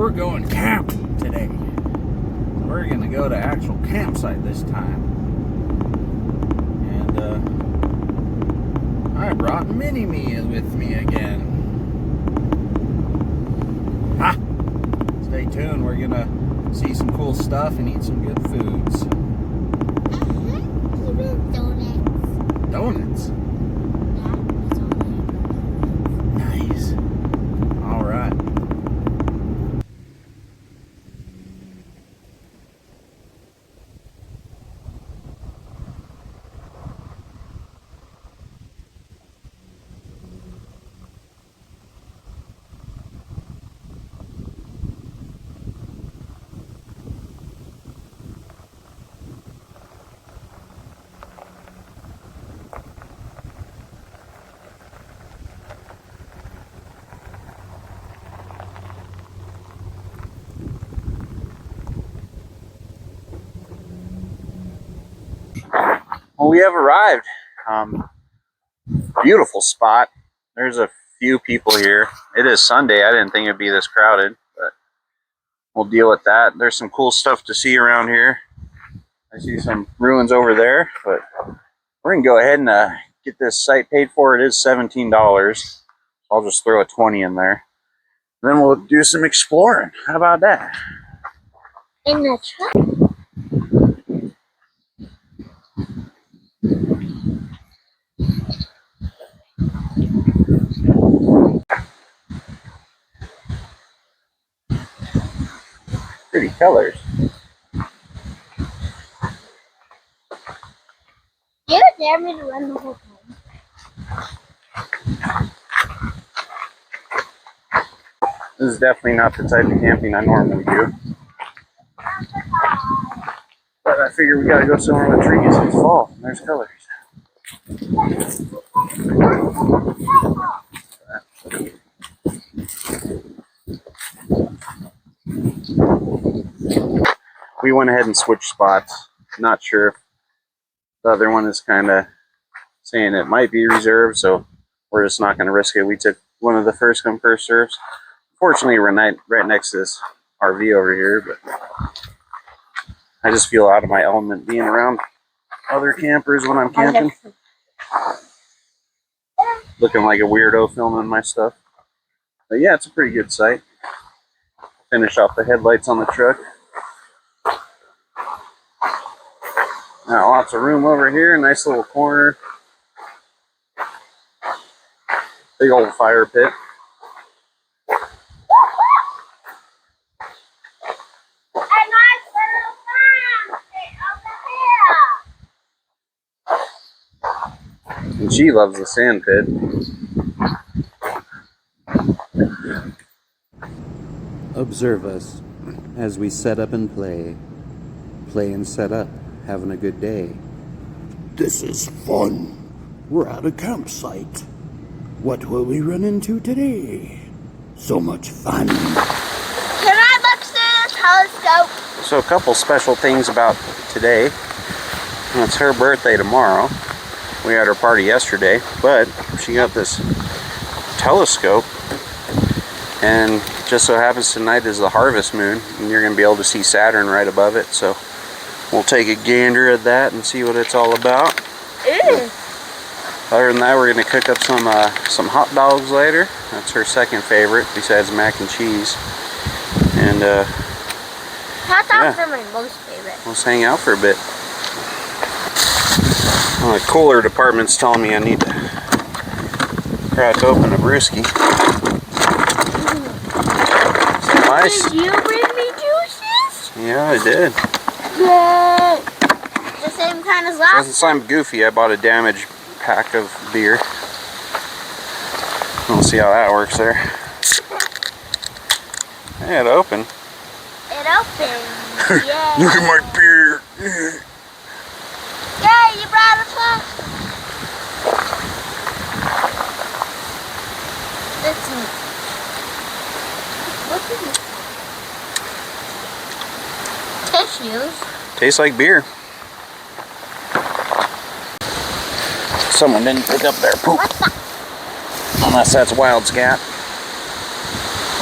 we're going camping today. We're gonna go to actual campsite this time. And I brought Mini-Me with me again. Ha! Stay tuned, we're gonna see some cool stuff and eat some good foods. Even donuts. Donuts? Nice. Alright. Well, we have arrived. Beautiful spot. There's a few people here. It is Sunday. I didn't think it'd be this crowded, but we'll deal with that. There's some cool stuff to see around here. I see some ruins over there, but we're gonna go ahead and get this site paid for. It is $17. I'll just throw a 20 in there. Then we'll do some exploring. How about that? In the truck. Pretty colors. You dare me to run the whole time. This is definitely not the type of camping I normally do. But I figure we gotta go somewhere with trees. It's fall and there's colors. We went ahead and switched spots. Not sure if the other one is kind of saying it might be reserved, so we're just not going to risk it. We took one of the first come first serves. Fortunately, we're right next to this RV over here, but I just feel out of my element being around other campers when I'm camping. Looking like a weirdo filming my stuff. But yeah, it's a pretty good site. Finish off the headlights on the truck. Got lots of room over here, nice little corner. Big old fire pit. And she loves the sand pit. Observe us as we set up and play. Play and set up, having a good day. This is fun. We're at a campsite. What will we run into today? So much fun. Can I look through the telescope? So a couple special things about today. It's her birthday tomorrow. We had her party yesterday, but she got this telescope, and just so happens tonight is the harvest moon, and you're going to be able to see Saturn right above it, so we'll take a gander at that and see what it's all about. Ew. Other than that, we're going to cook up some hot dogs later. That's her second favorite, besides mac and cheese. And Hot dogs are my most favorite. let's hang out for a bit. The cooler department's telling me I need to crack open a brewski. Nice. Did you bring me juices? Yeah, I did. Yay! The same kind as last. Since I'm goofy, I bought a damaged pack of beer. We'll see how that works there. Hey, it opened. It opened. Yay! Look at my beer. Yay! You brought us one. What's in it? Tissues. Tastes like beer. Someone didn't pick up their poop. What the? Unless that's wild scat.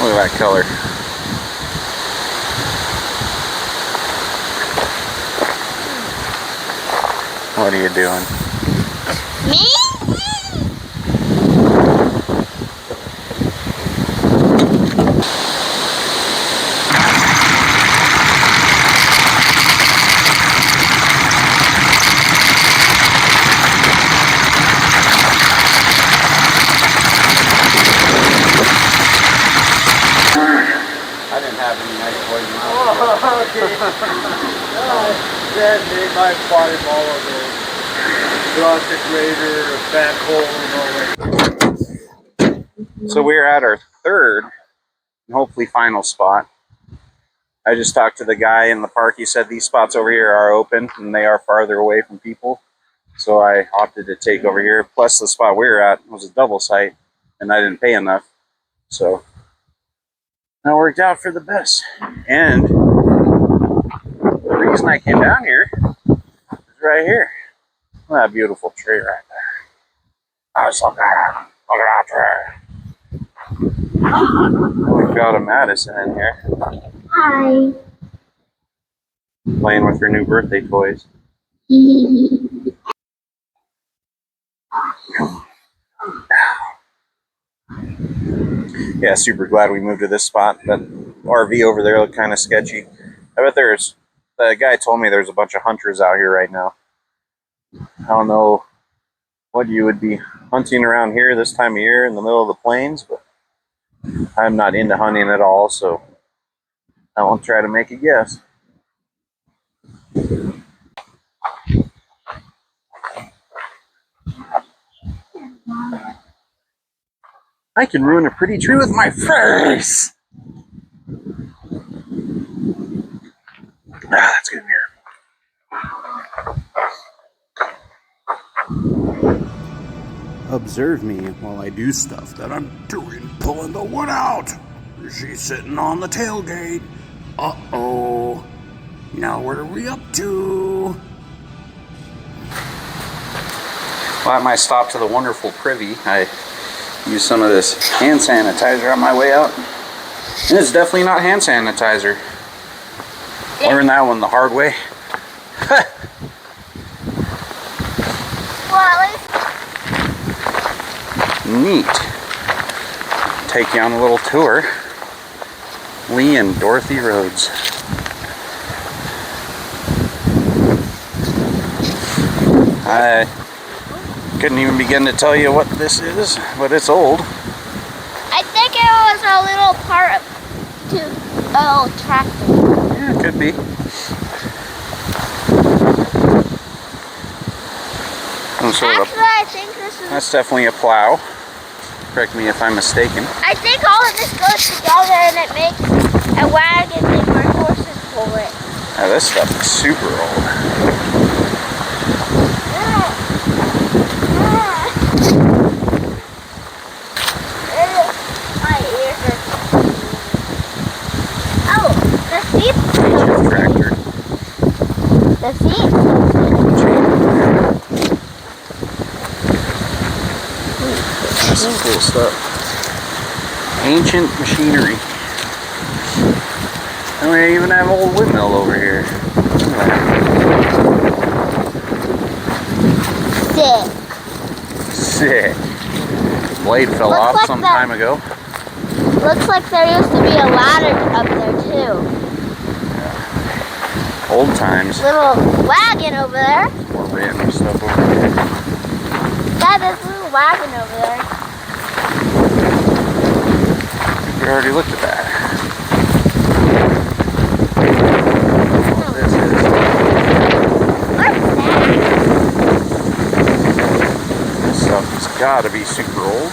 Look at that color. What are you doing? Me? I didn't have any nice boys in Oh, okay. That made my body all of it. Brought the grader, a backhoe, and all that. So we're at our third and hopefully final spot. I just talked to the guy in the park. He said these spots over here are open and they are farther away from people. So I opted to take over here. Plus the spot we were at was a double site and I didn't pay enough. So that worked out for the best. And the reason I came down here is right here. Look at that beautiful tree right there. I was looking at that tree. We've got a Madison in here Hi. playing with her new birthday toys. Yeah, super glad we moved to this spot. That RV over there looked kind of sketchy. I bet the guy told me there's a bunch of hunters out here right now. I don't know what you would be hunting around here this time of year in the middle of the plains, but I'm not into hunting at all, so I won't try to make a guess. I can ruin a pretty tree with my face! That's good beer. Observe me while I do stuff that I'm doing, pulling the wood out. She's sitting on the tailgate. Uh-oh. Now what are we up to? Well, at my stop to the wonderful privy, I used some of this hand sanitizer on my way out. And it's definitely not hand sanitizer. Learned that one the hard way. Well, at least Neat. Take you on a little tour. Lee and Dorothy Roads. I couldn't even begin to tell you what this is, but it's old. I think it was a little part to a little tractor. Yeah, it could be. Some sort of, Actually, I think this is. that's definitely a plow. Correct me if I'm mistaken. I think all of this goes together and it makes a wagon thing where horses pull it. Now, this stuff is super old. My ears are. Oh, the seat. Ancient tractor. The seat. That's some cool stuff. Ancient machinery. And we even have an old windmill over here. Sick. Sick. Blade fell Looks off like some that- time ago. Looks like there used to be a ladder up there too. Old times. Little wagon over there. More random stuff over here. Dad, there's a little wagon over there. We already looked at that. I don't know what this is. What's that? This stuff has got to be super old.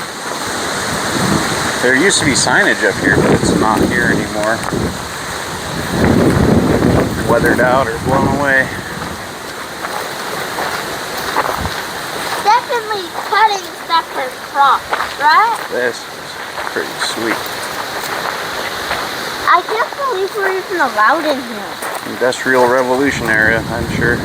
There used to be signage up here, but it's not here anymore. Weathered out or blown away. Definitely cutting stuff for crops, right? This is pretty sweet. I can't believe we're even allowed in here. Industrial Revolution era, I'm sure.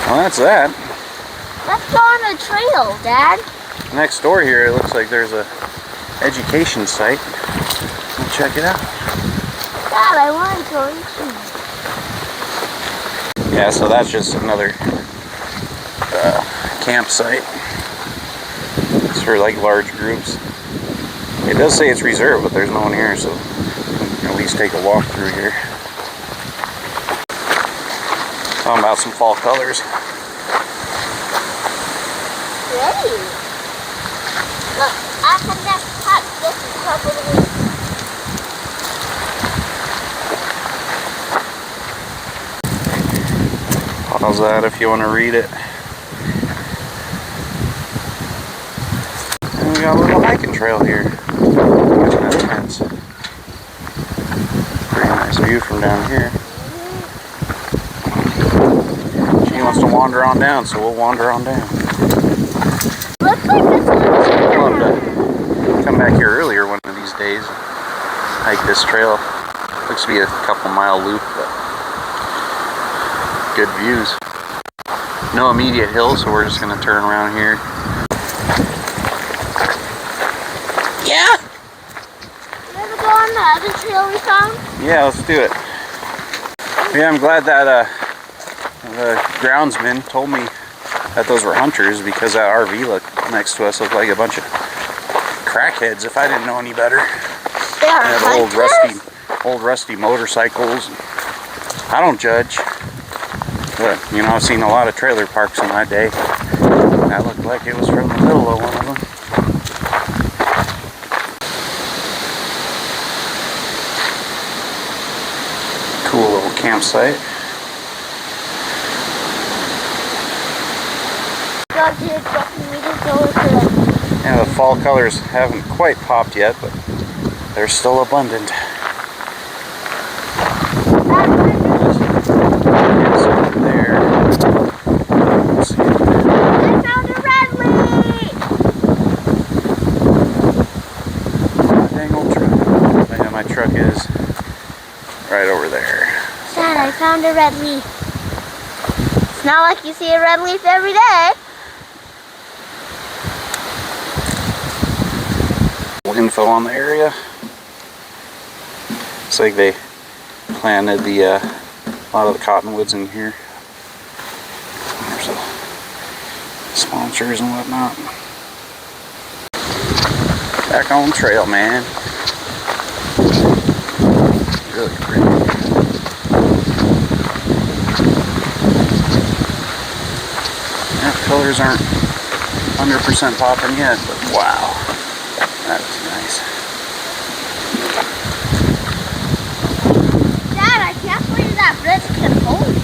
Well, that's that. Let's go on a trail, Dad. Next door here, it looks like there's a education site. We'll check it out. Dad, I want to go eat. Yeah, so that's just another campsite. It's for like large groups. It does say it's reserved, but there's no one here, so we can at least take a walk through here. Talking about some fall colors. Pretty. Look, I can just cut this a couple of weeks. Pause that if you want to read it. And we got a little hiking trail here. That's kind of nice. Pretty nice view from down here. She wants to wander on down, so we'll wander on down. Looks like this one is We'll have to come back here earlier one of these days and hike this trail. Looks to be a couple-mile loop, but good views. No immediate hill, so we're just going to turn around here. Yeah? You ever go on the other trail we found? Yeah, let's do it. Yeah, I'm glad that the groundsman told me that those were hunters, because that RV next to us looked like a bunch of crackheads if I didn't know any better. They are They had old rusty motorcycles. I don't judge. But, you know, I've seen a lot of trailer parks in my day. That looked like it was from the middle of one of them. Cool little campsite. God, dude, definitely need to go with it. Yeah, the fall colors haven't quite popped yet, but they're still abundant. Yes, over there. Let's see. I found a red leaf! Dang old truck. Yeah, my truck is right over there. Dad, I found a red leaf. It's not like you see a red leaf every day. Info on the area. Looks like they planted a lot of the cottonwoods in here. There's the sponsors and whatnot. Back on trail, man. Really pretty. Yeah, colors aren't 100% popping yet, but wow. That is nice. Dad, I can't believe that bridge can hold you.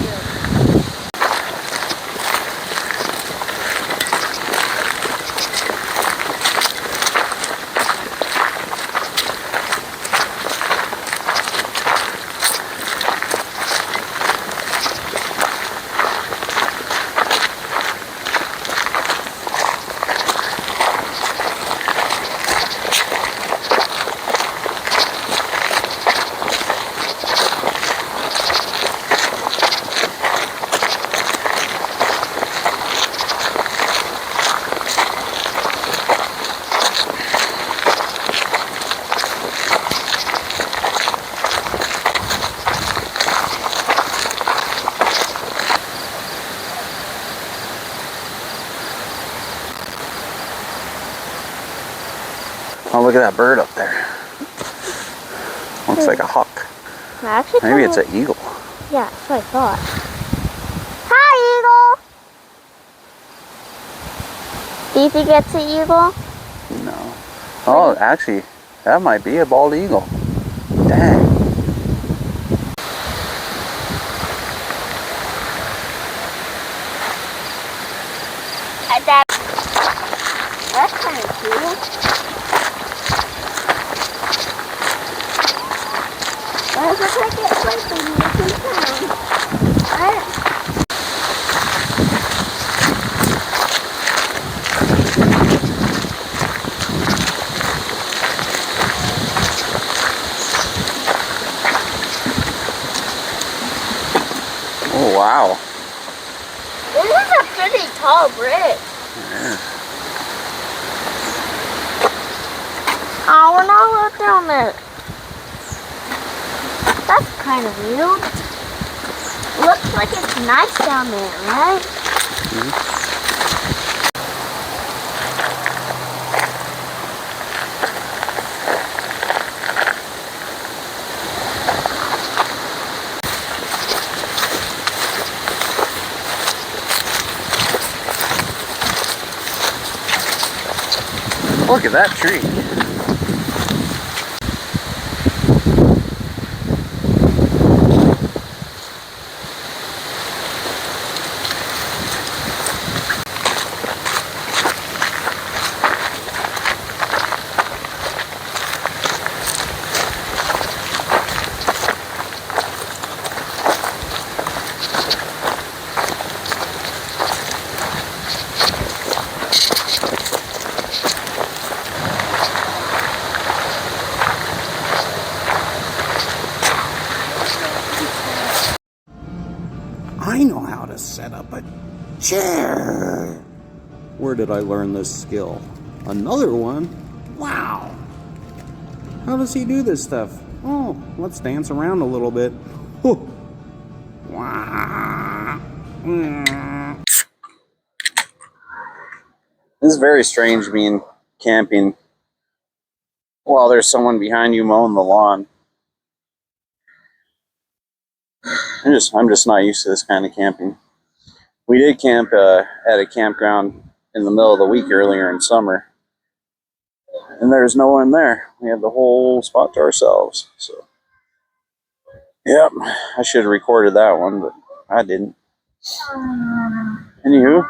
Oh, look at that bird up there. Looks like a hawk. Actually, Maybe it's an eagle. Yeah, that's what I thought. Hi, eagle! Do you think it's an eagle? No. Oh, actually, that might be a bald eagle. Dang. That's kind of cool. That looks like it's something you can find. Right? Oh, wow. This is a pretty tall bridge. Yeah. Oh, we're not allowed down there. That's kind of weird. Looks like it's nice down there, right? Look at that tree. I know how to set up a chair. Where did I learn this skill? Another one? Wow! How does he do this stuff? Oh, let's dance around a little bit. Wow. This is very strange being camping while there's someone behind you mowing the lawn. I'm just not used to this kind of camping. We did camp at a campground in the middle of the week earlier in summer, and there's no one there. We had the whole spot to ourselves. So, yep, I should have recorded that one, but I didn't. Anywho,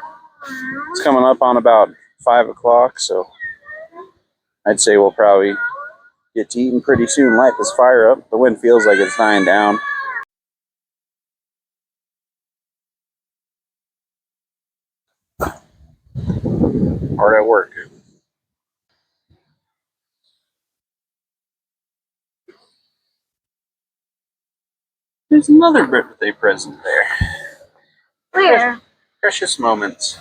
it's coming up on about 5 o'clock, so I'd say we'll probably get to eating pretty soon. Light this fire up. The wind feels like it's dying down. Hard at work. There's another birthday present there. Where? Precious moments.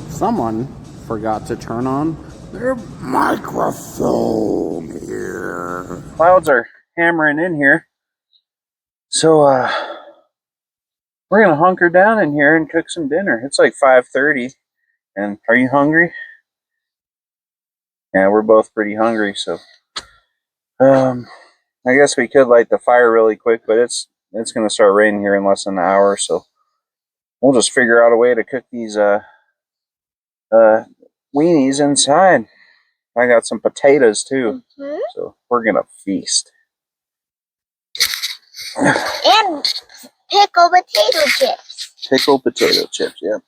Someone forgot to turn on Their microphone here. Clouds are hammering in here. So, we're going to hunker down in here and cook some dinner. It's like 5:30. And are you hungry? Yeah, we're both pretty hungry, so I guess we could light the fire really quick, but it's going to start raining here in less than an hour, so we'll just figure out a way to cook these weenies inside. I got some potatoes too, so we're going to feast. And pickled potato chips. Pickled potato chips, yep.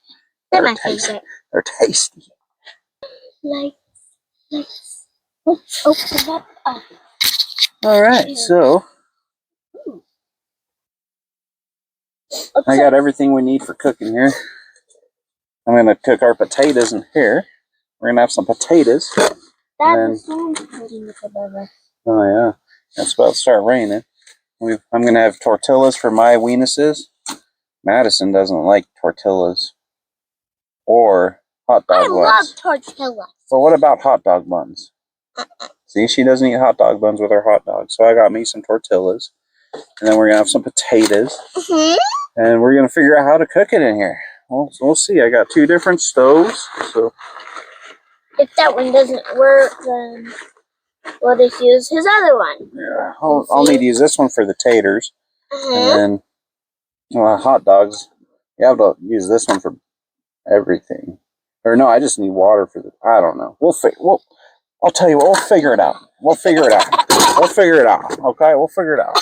They're my favorite. They're tasty. Let's open up. All right, so I got everything we need for cooking here. I'm going to cook our potatoes in here. We're going to have some potatoes. That sounds pretty good. Oh, yeah. It's about to start raining. I'm going to have tortillas for my weenuses. Madison doesn't like tortillas or hot dog buns. I love tortillas. But what about hot dog buns? See, she doesn't eat hot dog buns with her hot dogs. So I got me some tortillas. And then we're going to have some potatoes. And we're going to figure out how to cook it in here. We'll see. I got 2 different stoves. So if that one doesn't work, then we'll just use his other one. yeah, I'll need to use this one for the taters. And then hot dogs, you have to use this one for everything. Or no, I just need water for the, I don't know. I'll tell you what, we'll figure it out. We'll figure it out. We'll figure it out. Okay, we'll figure it out.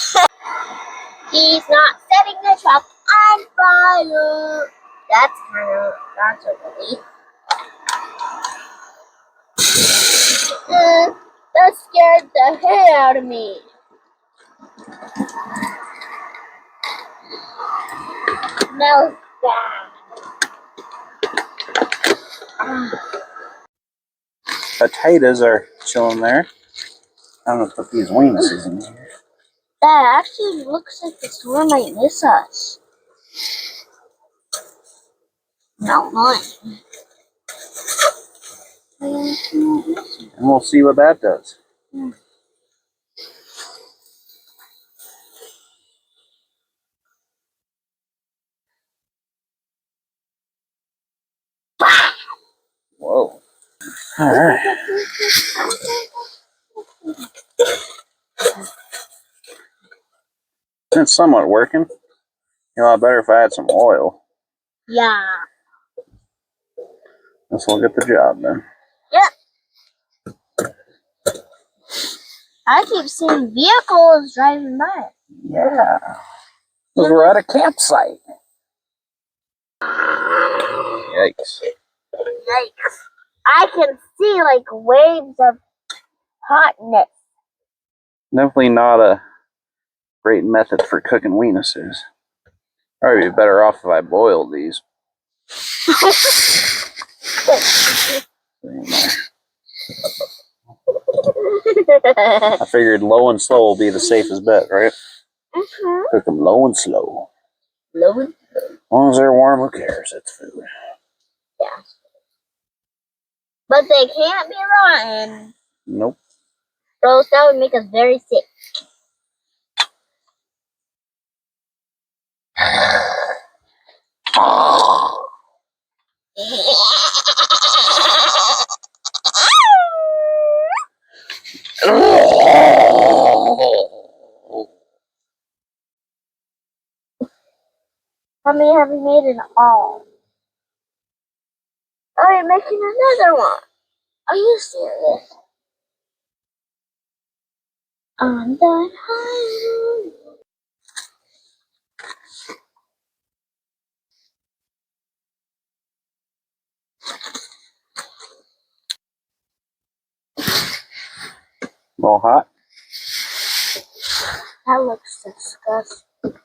He's not setting the truck on fire. That's a relief. That scared the hair out of me. Smells bad. potatoes are chilling there. I'm gonna put these weenuses in here. That actually looks like the store might miss us. No, not. And we'll see what that does. Whoa. Alright. It's somewhat working. A lot better if I had some oil. Yeah. This will get the job done. Yep. I keep seeing vehicles driving by. Yeah. Because we're at a campsite. Yikes. Yikes. I can see like waves of hotness. Definitely not a great method for cooking weenuses. Probably be better off if I boiled these. I figured low and slow will be the safest bet, right? Cook them low and slow. Low and As long as they're warm, who cares? It's food. yeah. But they can't be rotten. Nope. Or else that would make us very sick. How many have we made in all? Oh, you're making another one. Are you serious? On the highway. A little hot? That looks disgusting.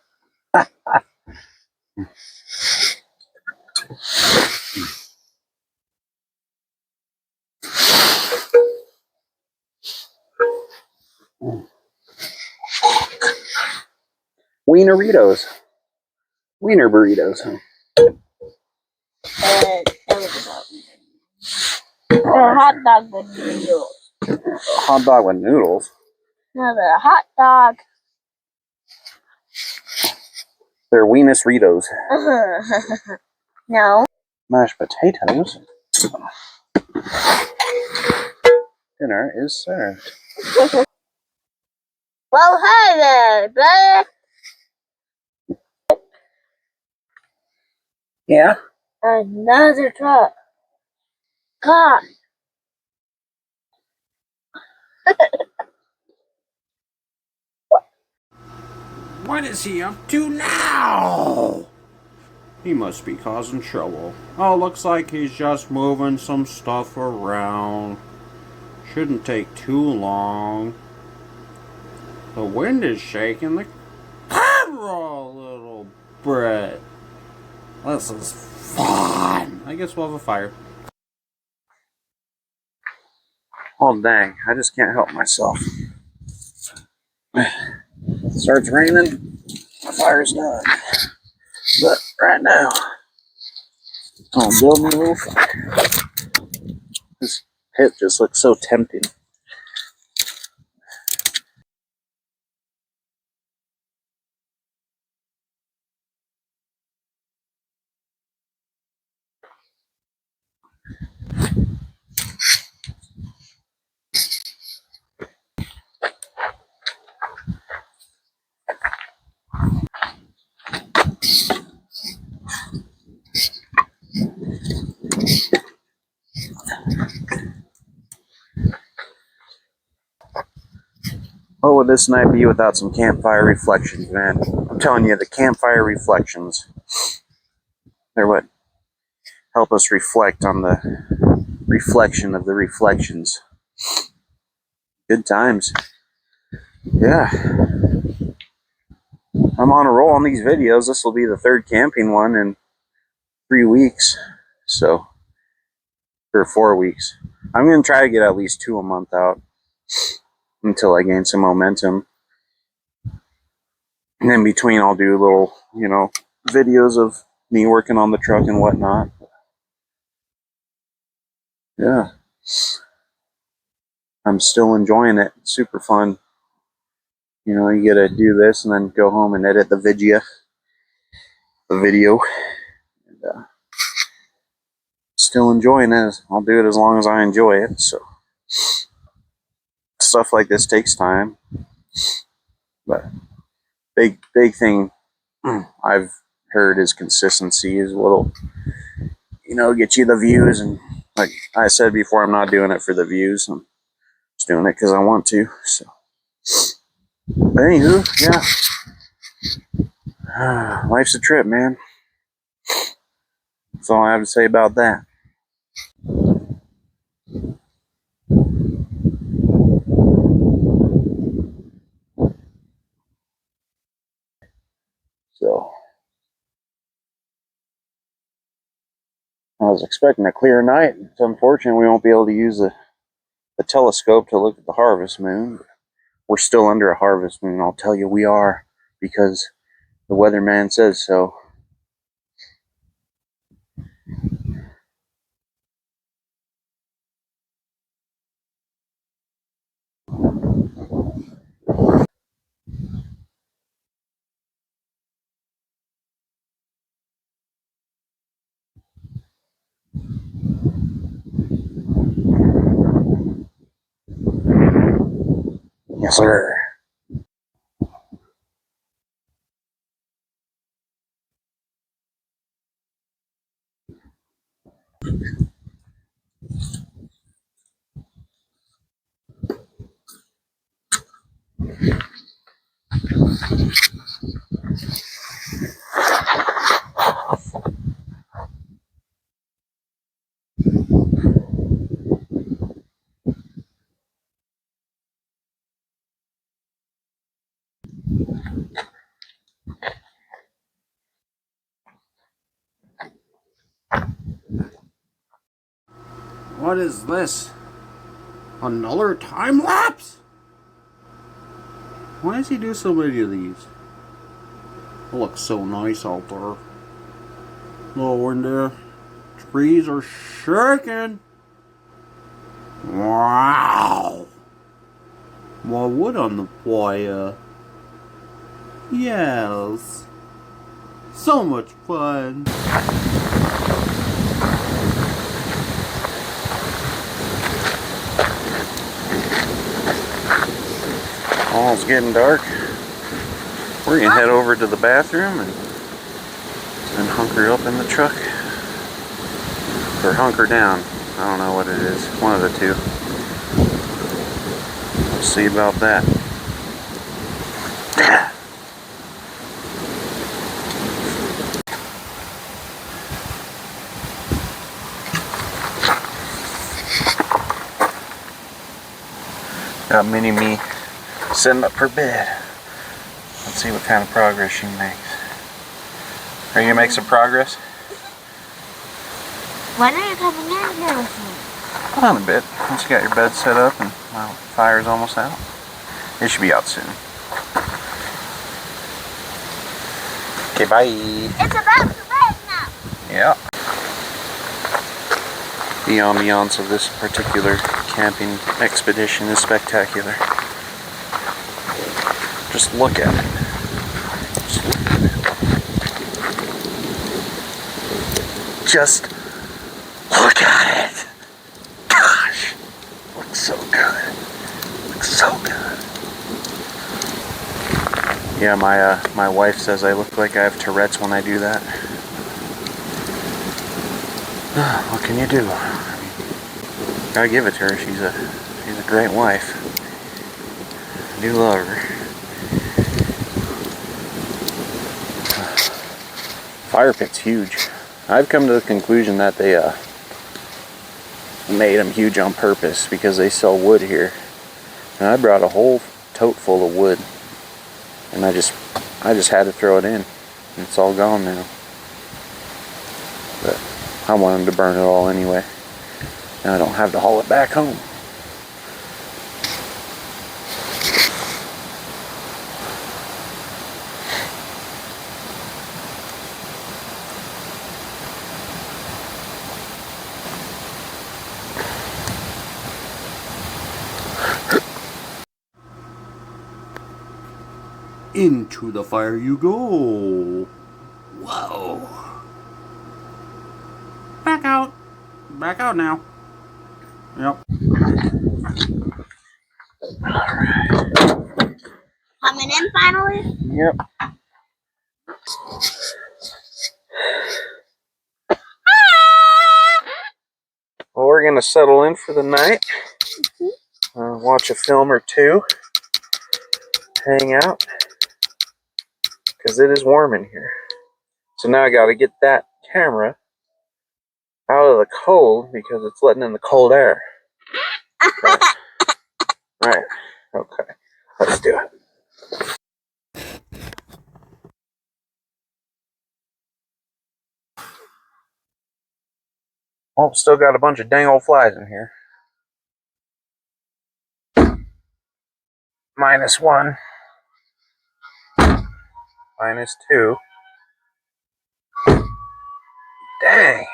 Wieneritos. Wiener burritos. Hot dog with noodles. Hot dog with noodles. No, the hot dog. They're Wienerritos. No. Mashed potatoes. Dinner is served. Well, hi there, brother. Yeah? Another truck. God. What is he up to now? He must be causing trouble. Oh, looks like he's just moving some stuff around. Shouldn't take too long. The wind is shaking the camera a little bit. This is fun. I guess we'll have a fire. Oh, dang. I just can't help myself. Starts raining, the fire's done. But right now, I'm building a little fire. This pit just looks so tempting. What would this night be without some campfire reflections, man? I'm telling you, the campfire reflections, they're what help us reflect on the reflection of the reflections. Good times. Yeah. I'm on a roll on these videos. This will be the third camping one in 3 weeks. So, or 4 weeks. I'm going to try to get at least 2 a month out until I gain some momentum. And in between, I'll do little, videos of me working on the truck and whatnot. Yeah. I'm still enjoying it. It's super fun. You get to do this and then go home and edit the video. And, still enjoying it. I'll do it as long as I enjoy it. So stuff like this takes time. But big thing I've heard is consistency is what'll, get you the views. And like I said before, I'm not doing it for the views. I'm just doing it because I want to. So, but anywho, yeah, life's a trip, man. That's all I have to say about that. So I was expecting a clear night. It's unfortunate we won't be able to use the telescope to look at the harvest moon. We're still under a harvest moon. I'll tell you, we are, because the weatherman says so. Yes, sir. What is this? Another time lapse? Why does he do so many of these? It looks so nice out there. Low in there. Trees are shaking. Wow. More wood on the fire. Yes. So much fun. Oh, it's getting dark. We're gonna head over to the bathroom and hunker up in the truck. Or hunker down. I don't know what it is. One of the two. We'll see about that. Got mini-me setting up for bed. Let's see what kind of progress she makes. Are you gonna make some progress? When are you coming in here with me? Hold on a bit. Once you got your bed set up and fire's almost out. It should be out soon. Okay, bye. It's about to rain now. Yeah. The ambiance of this particular camping expedition is spectacular. Just look at it. Just look at it. Gosh, looks so good. Looks so good. Yeah, my wife says I look like I have Tourette's when I do that. What can you do? Gotta give it to her. She's a great wife. I do love her. Fire pit's huge. I've come to the conclusion that they made them huge on purpose because they sell wood here. And I brought a whole tote full of wood, and I just had to throw it in. And it's all gone now. But I wanted to burn it all anyway. And I don't have to haul it back home. Into the fire you go. Whoa. Back out. Back out now. Yep. Coming in finally? Yep. Well, we're gonna settle in for the night. Watch a film or two. Hang out. Because it is warm in here. So now I gotta get that camera out of the cold because it's letting in the cold air. Right. Right. Okay. Let's do it. Oh, still got a bunch of dang old flies in here. -1. -2. Dang.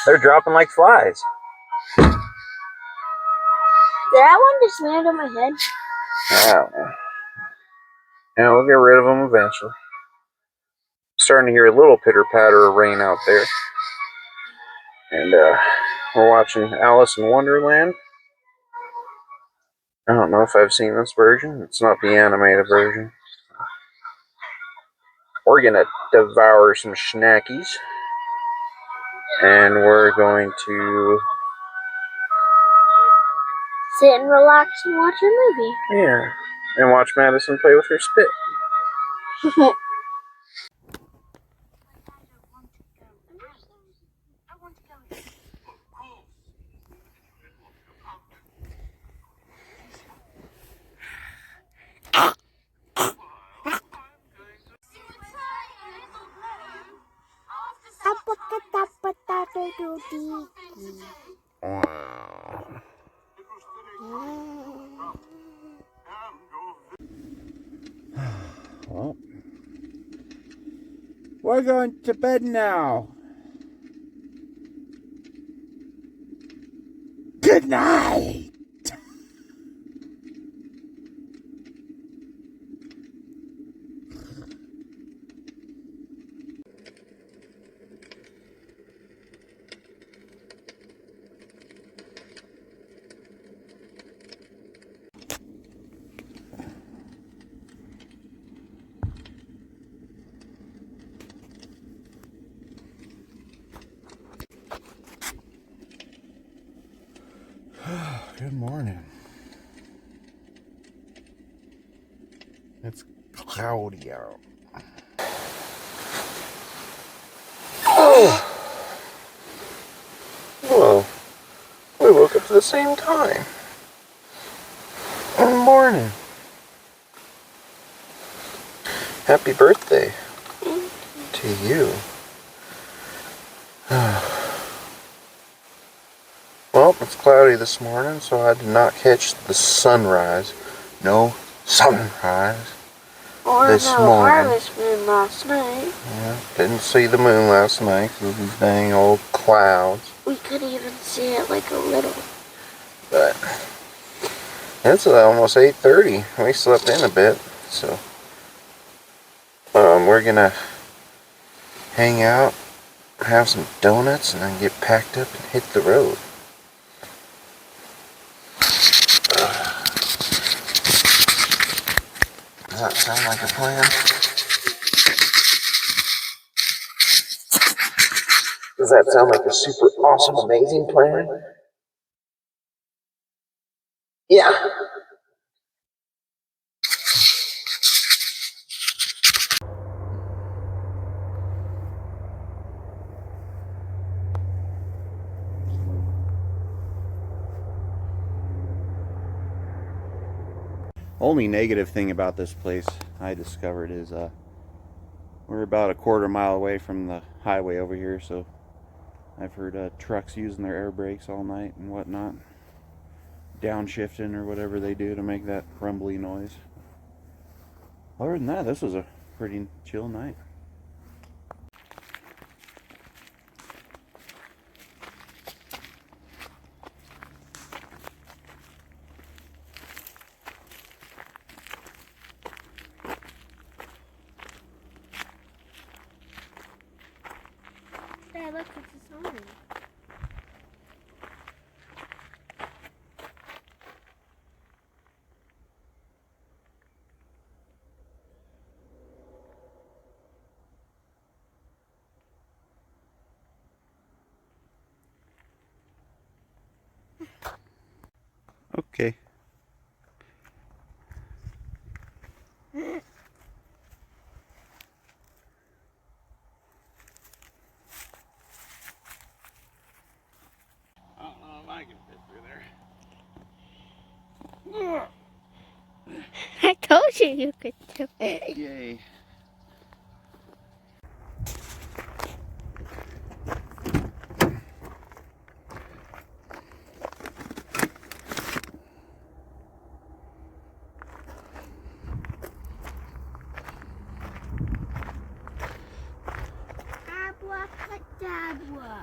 They're dropping like flies. Did that one just land on my head? I don't know. Yeah, we'll get rid of them eventually. Starting to hear a little pitter patter of rain out there. And we're watching Alice in Wonderland. I don't know if I've seen this version. It's not the animated version. We're gonna devour some snackies. And we're going to... Sit and relax and watch a movie. Yeah. And watch Madison play with her spit. Well, we're going to bed now. Good night. Good morning. It's cloudy out. Oh. Whoa. We woke up at the same time. Good morning. Happy birthday to you. Well, it's cloudy this morning, so I did not catch the sunrise. No sunrise Or this no morning. harvest moon last night. Yeah, didn't see the moon last night because of these dang old clouds. We could even see it like a little. But it's almost 8:30. We slept in a bit, so we're gonna hang out, have some donuts, and then get packed up and hit the road. Does that sound like a plan? Does that sound like a super awesome, amazing plan? Yeah. Only negative thing about this place I discovered is we're about a quarter mile away from the highway over here, so I've heard trucks using their air brakes all night and whatnot. Downshifting or whatever they do to make that rumbly noise. Other than that, this was a pretty chill night. Dad, look, it's a sign. Okay. I don't know if I can fit through there. I told you could do it. Yay. Abracadabra.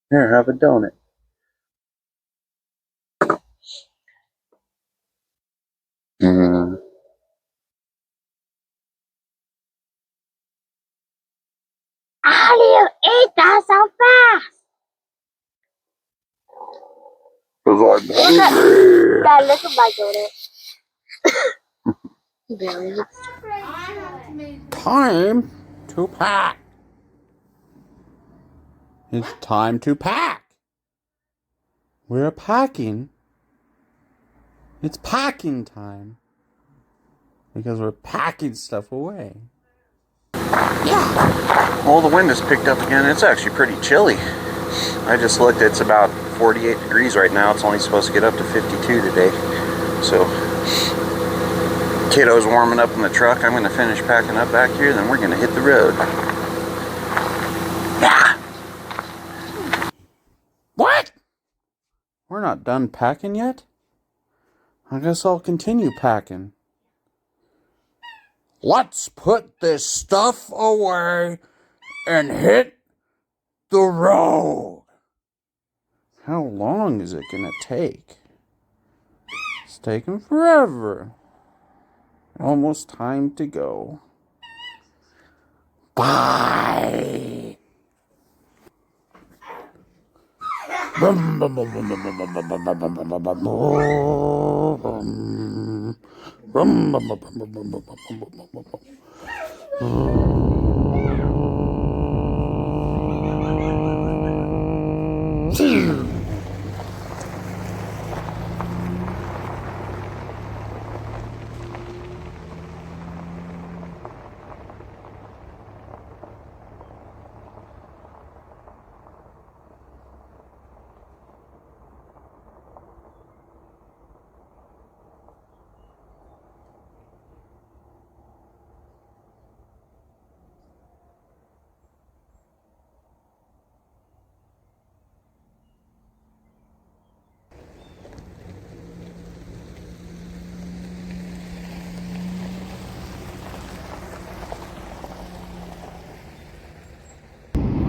Here, have a donut. Mm. How do you eat that so fast? Cause I'm hungry. Dad, look at my donut. Very. Time to pack. It's time to pack. We're packing. It's packing time. Because we're packing stuff away. Well, the wind has picked up again. It's actually pretty chilly. I just looked, it's about 48 degrees right now. It's only supposed to get up to 52 today. So, kiddo's warming up in the truck. I'm going to finish packing up back here, then we're going to hit the road. What? We're not done packing yet? I guess I'll continue packing. Let's put this stuff away and hit the road. How long is it gonna take? It's taking forever. Almost time to go. Bye.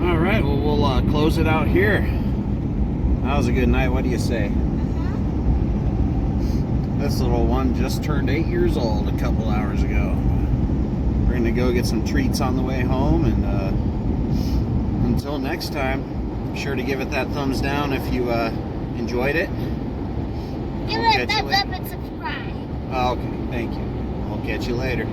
All right, well, we'll close it out here. That was a good night. What do you say? This little one just turned 8 years old a couple hours ago. We're gonna go get some treats on the way home, and until next time, be sure to give it that thumbs down if you enjoyed it. Give it a thumbs up and subscribe. Okay, thank you. We'll catch you later.